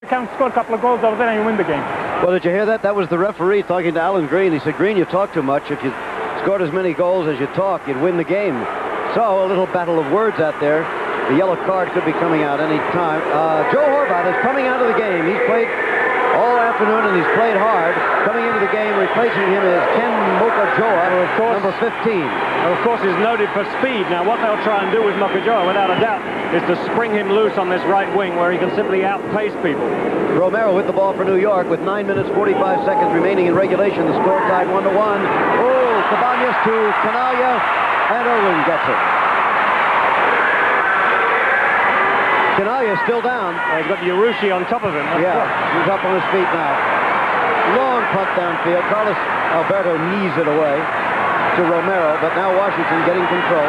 Can score a couple of goals over there and you win the game. Well, did you hear that? That was the referee talking to Alan Green. He said, Green, you talk too much. If you scored as many goals as you talk, you'd win the game. So, a little battle of words out there. The yellow card could be coming out any time. Joe Horvat is coming out of the game. He's played all afternoon and he's played hard. Coming into the game, replacing him is Ken Mokajoa, number 15. Well, of course, he's noted for speed. Now, what they'll try and do with Mokajoa, without a doubt, is to spring him loose on this right wing where he can simply outpace people. Romero with the ball for New York with 9 minutes, 45 seconds remaining in regulation. The score tied 1-1. Oh, Cabañas to Canalla, and Irwin gets it. Canalla is still down. He's got Urushi on top of him. He's up on his feet now. Long punt downfield. Carlos Alberto knees it away to Romero, but now Washington getting control.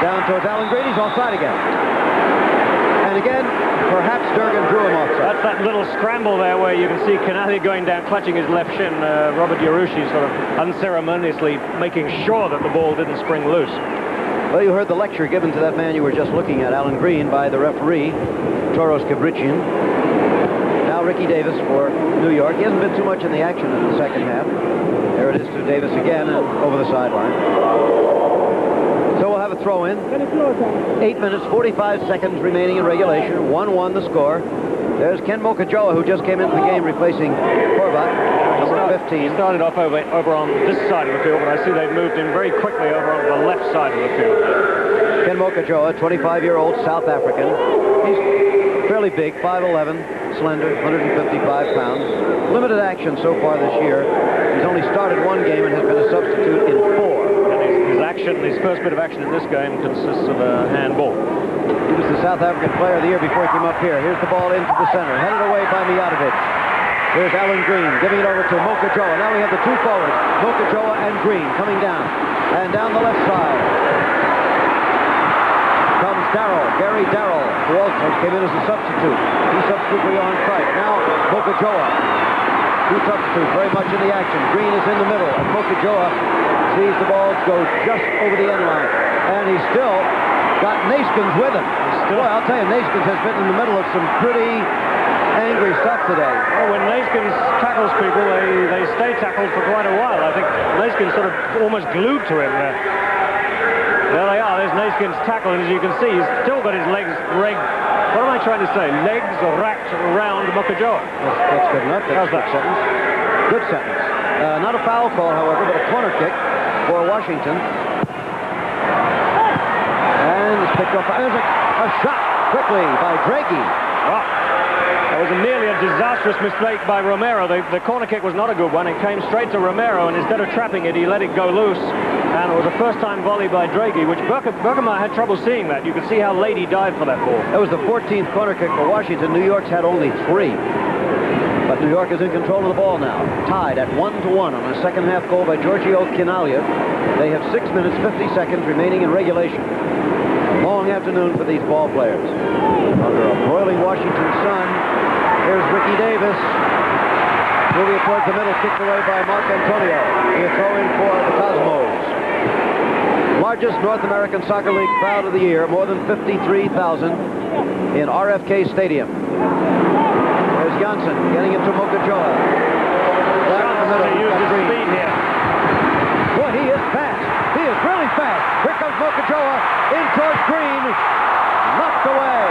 Down towards Alan Green. He's offside again. And again, perhaps Durgan drew him offside. That's that little scramble there where you can see Canalla going down, clutching his left shin. Robert Urushi sort of unceremoniously making sure that the ball didn't spring loose. Well, you heard the lecture given to that man you were just looking at, Alan Green, by the referee, Toros Cabrician. Now Ricky Davis for New York. He hasn't been too much in the action in the second half. There it is to Davis again over the sideline. So we'll have a throw-in. 8 minutes, 45 seconds remaining in regulation. 1-1 the score. There's Ken Mokajoa, who just came into the game replacing Horvat, number 15. He started off over on this side of the field, but I see they've moved him very quickly over on the left side of the field. Ken Mokajoa, 25-year-old South African. He's fairly big, 5'11", slender, 155 pounds. Limited action so far this year. He's only started one game and has been a substitute in 4. And his first bit of action in this game consists of a handball. He was the South African Player of the Year before he came up here. Here's the ball into the center, headed away by Mijatovic. Here's Alan Green giving it over to Mokajoa. Now we have the two forwards, Mokajoa and Green, coming down. And down the left side comes Darrell, Gary Darrell, who also came in as a substitute. He substituted for Johan Cruyff. Now Mokajoa. Two substitutes very much in the action. Green is in the middle, and Mokajoa sees the ball go just over the end line. And he's still got Neeskens with him. Boy, I'll tell you, Neeskens has been in the middle of some pretty angry stuff today. Well, when Neeskens tackles people, they stay tackled for quite a while. I think Neeskens sort of almost glued to him there. There they are. There's Neeskens' tackle, and as you can see, he's still got his legs rigged. What am I trying to say? Legs wrapped around Mokajoa. That's good enough. That's How's that? Good sentence. Good sentence. Not a foul call, however, but a corner kick for Washington. And it's picked up. There's a shot quickly by Draghi. Oh, that was nearly a disastrous mistake by Romero. The corner kick was not a good one. It came straight to Romero, and instead of trapping it, he let it go loose. And it was a first-time volley by Draghi, which Bergema had trouble seeing that. You could see how late he dived for that ball. That was the 14th corner kick for Washington. New York's had only 3. But New York is in control of the ball now. Tied at 1-1 on a second-half goal by Giorgio Canaglia. They have 6 minutes, 50 seconds remaining in regulation. A long afternoon for these ball players. Under a broiling Washington sun, here's Ricky Davis. Moving it towards the middle, kicked away by Mark Antonio. He'll throw in for the Cosmos. Largest North American Soccer League crowd of the year, more than 53,000 in RFK Stadium. There's Janssen getting it to Mokajoa. Back in the middle, use his speed here. Boy, he is fast. He is really fast. Here comes Mokajoa in towards Green. Knocked away.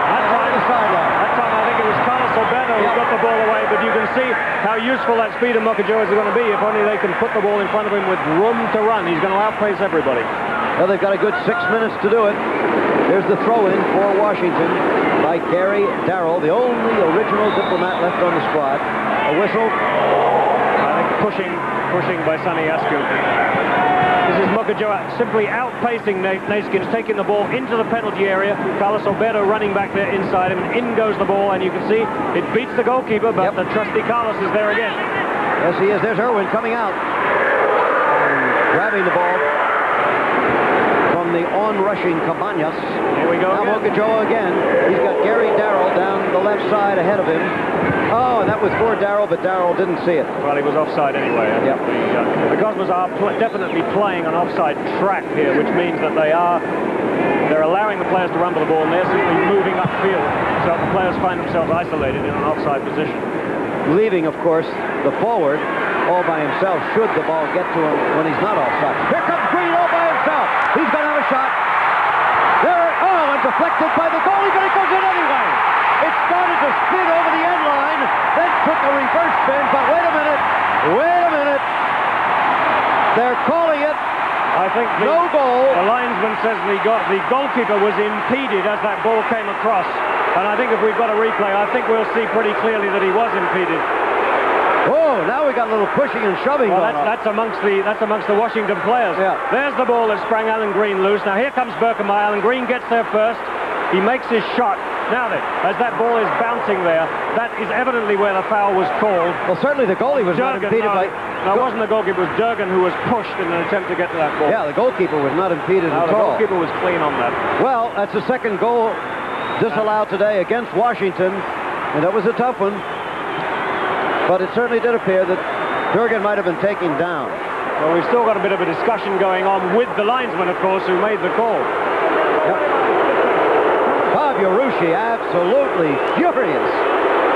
That time I think it was Carlos Alberto who got the ball away, but you can see how useful that speed of Mokajoa is going to be if only they can put the ball in front of him with room to run. He's going to outpace everybody. Well, they've got a good 6 minutes to do it. Here's the throw-in for Washington by Gary Darrell, the only original diplomat left on the squad. A whistle. I think pushing by Sonny Askew. This is Mokajoa simply outpacing Neeskens, taking the ball into the penalty area. Carlos Alberto running back there inside him, and in goes the ball, and you can see it beats the goalkeeper, but the trusty Carlos is there again. Yes, he is. There's Irwin coming out and grabbing the ball from the on-rushing Cabañas. Here we go. Now Mokajoa again. He's got Gary Darrell down the left side ahead of him. Oh, and that was for Darrell, but Darrell didn't see it. Well, he was offside anyway. Yep. The Cosmos are definitely playing an offside track here, which means that they're allowing the players to run for the ball, and they're simply moving upfield. himself. The players find themselves isolated in an offside position. Leaving, of course, the forward all by himself should the ball get to him when he's not offside. Here comes Green all by himself. He's going to have a shot. There, oh, and deflected by the goalie, but it goes in anyway. It started to spin over the end line, then took a reverse spin, but wait a minute. They're calling it. I think no goal. The linesman says the goalkeeper was impeded as that ball came across. And I think if we've got a replay, I think we'll see pretty clearly that he was impeded. Oh, now we got a little pushing and shoving going on. That's amongst the Washington players. Yeah. There's the ball that sprang Alan Green loose. Now here comes Berkemeyer. Alan Green gets there first. He makes his shot. Now then, as that ball is bouncing there, that is evidently where the foul was called. Well, certainly the goalie was not impeded by... No, it wasn't the goalkeeper. It was Durgan who was pushed in an attempt to get to that ball. Yeah, the goalkeeper was not impeded at all. The goalkeeper was clean on that. Well, that's the second goal disallowed today against Washington, and that was a tough one. But it certainly did appear that Durgan might have been taken down. Well, we've still got a bit of a discussion going on with the linesman, of course, who made the call. Yep. Fabio Rusci absolutely furious,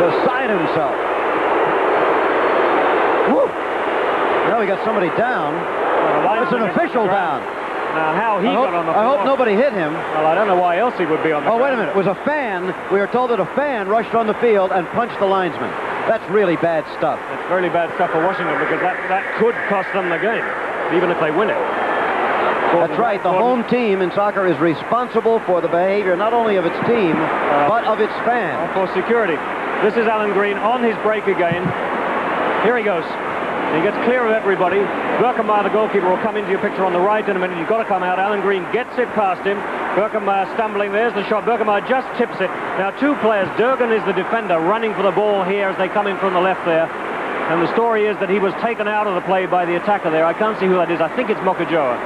beside himself. Woo! Now we got somebody down. Well, it's an official down. Now, how he got on the floor... I hope nobody hit him. Well, I don't know why else he would be on the ground. Wait a minute. It was a fan. We are told that a fan rushed on the field and punched the linesman. That's really bad stuff. It's really bad stuff for Washington because that could cost them the game, even if they win it. That's right. The home team in soccer is responsible for the behavior not only of its team, but of its fans. For security. This is Alan Green on his break again. Here he goes. He gets clear of everybody. Berkemeyer, the goalkeeper, will come into your picture on the right in a minute. You've got to come out. Alan Green gets it past him. Berkemeyer stumbling. There's the shot. Berkemeyer just tips it. Now, two players. Durgan is the defender, running for the ball here as they come in from the left there. And the story is that he was taken out of the play by the attacker there. I can't see who that is. I think it's Mokajoa.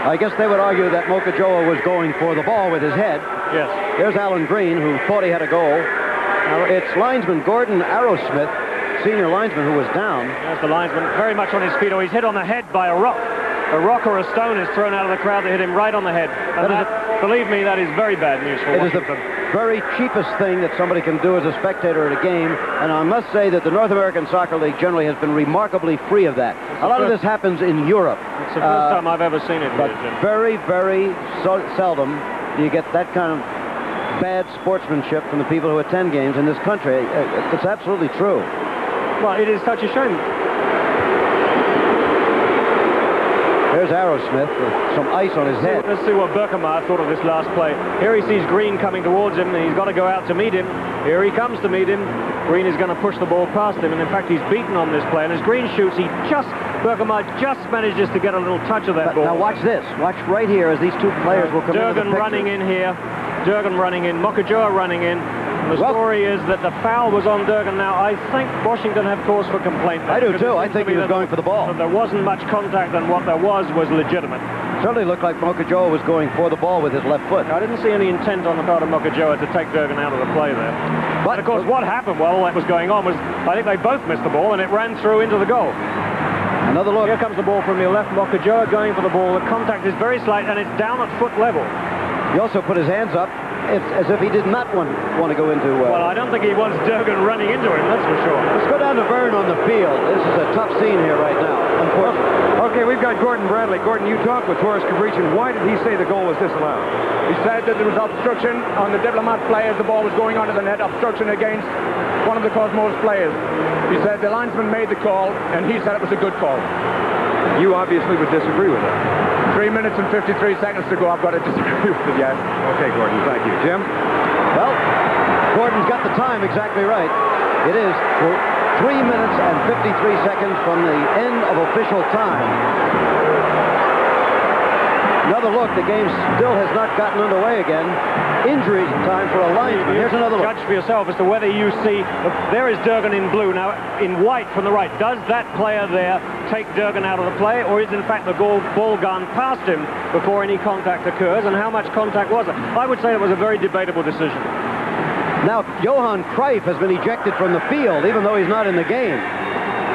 I guess they would argue that Mokajoa was going for the ball with his head. Yes. There's Alan Green, who thought he had a goal. Now, it's linesman Gordon Arrowsmith, senior linesman, who was down. There's the linesman, very much on his feet. Oh, he's hit on the head by a rock. A rock or a stone is thrown out of the crowd to hit him right on the head. And believe me, that is very bad news for Washington. It is the very cheapest thing that somebody can do as a spectator at a game. And I must say that the North American Soccer League generally has been remarkably free of that. A lot of this happens in Europe. It's the first time I've ever seen it here, but Jim. very, very seldom do you get that kind of bad sportsmanship from the people who attend games in this country. It's absolutely true. Well, it is such a shame. There's Arrowsmith with some ice on his head. Let's see what Berkemeyer thought of this last play. Here he sees Green coming towards him, and he's got to go out to meet him. Here he comes to meet him. Green is going to push the ball past him, and in fact, he's beaten on this play. And as Green shoots, Berkemeyer just manages to get a little touch of that ball. Now watch this. Watch right here as these two players will come into the picture. Durgan running in here. Durgan running in. Mokajoa running in. The story is that the foul was on Durgan. Now, I think Washington have cause for complaint. I do, too. I think he was going for the ball. There wasn't much contact, and what there was legitimate. Certainly looked like Mokajoa was going for the ball with his left foot. I didn't see any intent on the part of Mokajoa to take Durgan out of the play there. But, of course, what happened while all that was going on was, I think they both missed the ball, and it ran through into the goal. Another look. Here comes the ball from your left. Mokajoa going for the ball. The contact is very slight, and it's down at foot level. He also put his hands up. It's as if he did not want to go into... Well, I don't think he wants Durgan running into him, that's for sure. Let's go down to Vern on the field. This is a tough scene here right now, unfortunately. Okay, we've got Gordon Bradley. Gordon, you talked with Horace Cabrichin. Why did he say the goal was disallowed? He said that there was obstruction on the Diplomat play as the ball was going onto the net, obstruction against one of the Cosmos players. He said the linesman made the call, and he said it was a good call. You obviously would disagree with that. 3 minutes and 53 seconds to go. I've got to disagree with it, yes. Okay, Gordon, thank you. Jim? Well, Gordon's got the time exactly right. It is 3 minutes and 53 seconds from the end of official time. Another look. The game still has not gotten underway again. Injury time for a linesman. Here's another look. Judge for yourself as to whether you see... There is Durgan in blue. Now, in white from the right. Does that player there take Durgan out of the play, or is, in fact, the ball gone past him before any contact occurs? And how much contact was it? I would say it was a very debatable decision. Now, Johan Cruyff has been ejected from the field, even though he's not in the game.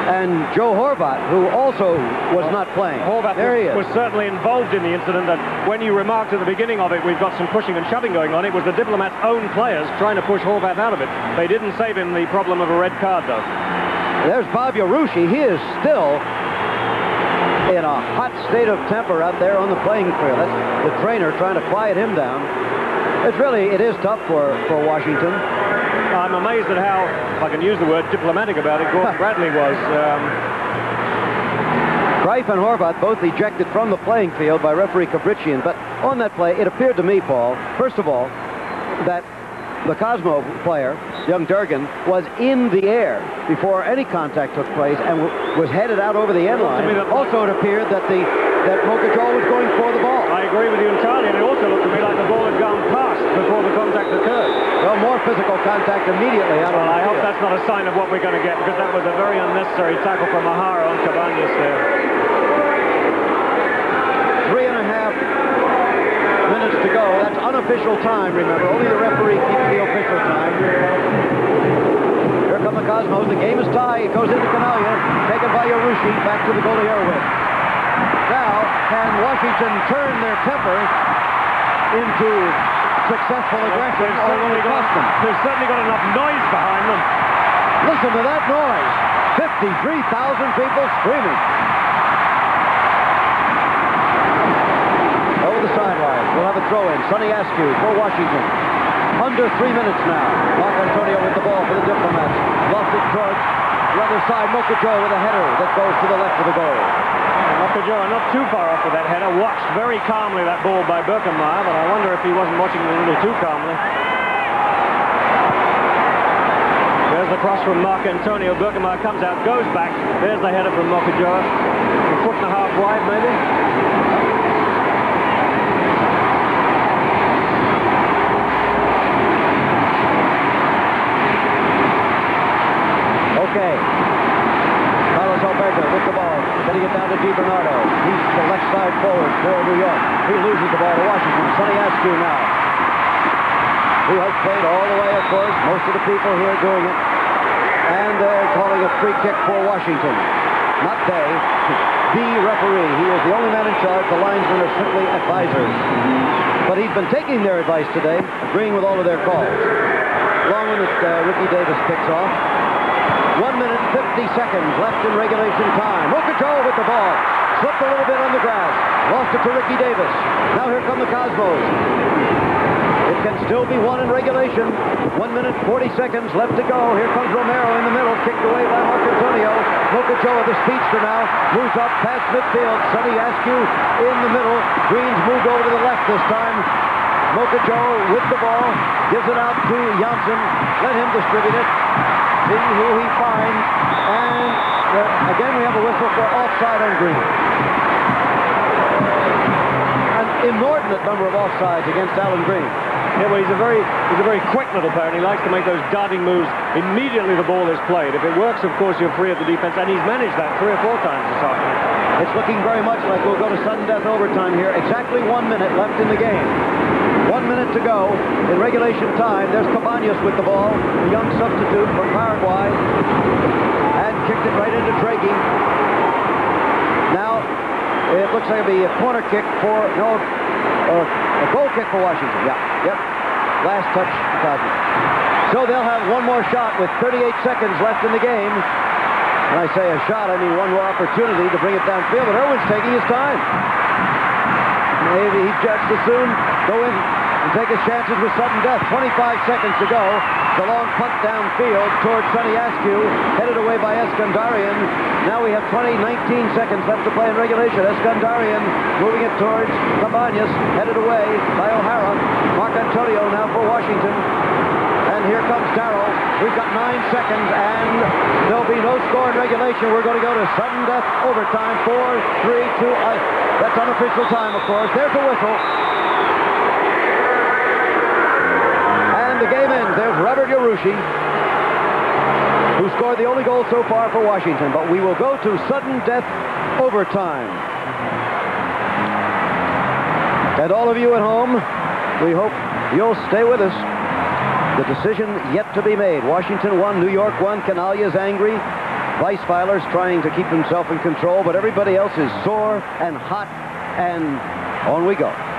and Joe Horvat, who also was not playing. Horvat there he is. was certainly involved in the incident, and when you remarked at the beginning of it, we've got some pushing and shoving going on, it was the Diplomats' own players trying to push Horvat out of it. They didn't save him the problem of a red card, though. There's Bob Yarushi. He is still in a hot state of temper out there on the playing field. That's the trainer trying to quiet him down. It is tough for Washington. I'm amazed at how, if I can use the word diplomatic about it, Gordon Bradley was. Greif and Horvat both ejected from the playing field by referee Kabrichian. But on that play, it appeared to me, Paul, first of all, that the Cosmo player, young Durgan, was in the air before any contact took place and was headed out over the end line. Also, it appeared that Mokajol was going for the ball. I agree with you entirely, and it also looked to me like the ball had gone past before the contact occurred. Well, more physical contact immediately. I hope that's not a sign of what we're going to get, because that was a very unnecessary tackle from O'Hara on Cabañas there. 3.5 minutes to go. That's unofficial time, remember. Only the referee keeps the official time. Here come the Cosmos. The game is tied. It goes into Canaglia. Taken by Yarushi. Back to the goalie Irwin. Now, can Washington turn their temper into successful aggression, or will it cost them? They've certainly got enough noise behind them. Listen to that noise. 53,000 people screaming. Over the sideline. We'll have a throw-in. Sonny Askew for Washington. Under 3 minutes now. Mark Antonio with the ball for the Diplomats. Lost it towards the other side. Mokajo with a header that goes to the left of the goal. Mokajo not too far off with that header. Watched very calmly that ball by Birkenmeier, but I wonder if he wasn't watching it a little too calmly. There's the cross from Mark Antonio. Birkenmeier comes out, goes back. There's the header from Mokajo. A foot and a half wide, maybe. Okay. Carlos Alberto with the ball. Getting it down to DiBernardo. He's the left side forward for New York. He loses the ball to Washington. Sonny Askew now. Who has played all the way, of course. Most of the people here doing it. And they're calling a free kick for Washington. Not they. The referee. He is the only man in charge. The linesmen are simply advisors. But he's been taking their advice today, agreeing with all of their calls. Long one that Ricky Davis picks off. 1 minute, 50 seconds left in regulation time. Mokajo with the ball. Slipped a little bit on the grass. Lost it to Ricky Davis. Now here come the Cosmos. It can still be won in regulation. 1 minute, 40 seconds left to go. Here comes Romero in the middle. Kicked away by Mark Antonio. Mokajo, the speedster now, moves up past midfield. Sonny Askew in the middle. Green's moved over to the left this time. Mokajo with the ball. Gives it out to Janssen. Let him distribute it. See who he finds, and again we have a whistle for offside on Green. An inordinate number of offsides against Alan Green. Yeah, well, he's a very quick little player, and he likes to make those darting moves immediately the ball is played. If it works, of course, you're free at the defense, and he's managed that 3 or 4 times this afternoon. It's looking very much like we'll go to sudden death overtime here. Exactly 1 minute left in the game. 1 minute to go in regulation time. There's Cabañas with the ball, the young substitute from Paraguay, and kicked it right into Draghi. Now, it looks like it'll be a corner kick for, a goal kick for Washington. Yep. Last touch, Cosmos. So they'll have one more shot with 38 seconds left in the game. When I say a shot, I mean one more opportunity to bring it downfield, but Irwin's taking his time. Maybe he'd just as soon go in and take his chances with sudden death. 25 seconds to go. The long punt downfield towards Sonny Askew, headed away by Eskandarian. Now we have 19 seconds left to play in regulation. Eskandarian moving it towards Cabañas, headed away by O'Hara. Mark Antonio now for Washington. And here comes Darrell. We've got 9 seconds, and there'll be no score in regulation. We're going to go to sudden death overtime. 4, 3, 2, that's unofficial time, of course. There's the whistle. And the game ends. There's Robert Yarushi, who scored the only goal so far for Washington. But we will go to sudden death overtime. And all of you at home, we hope you'll stay with us. The decision yet to be made. Washington won, New York won. Canaglia is angry. Weisweiler's trying to keep himself in control, but everybody else is sore and hot, and on we go.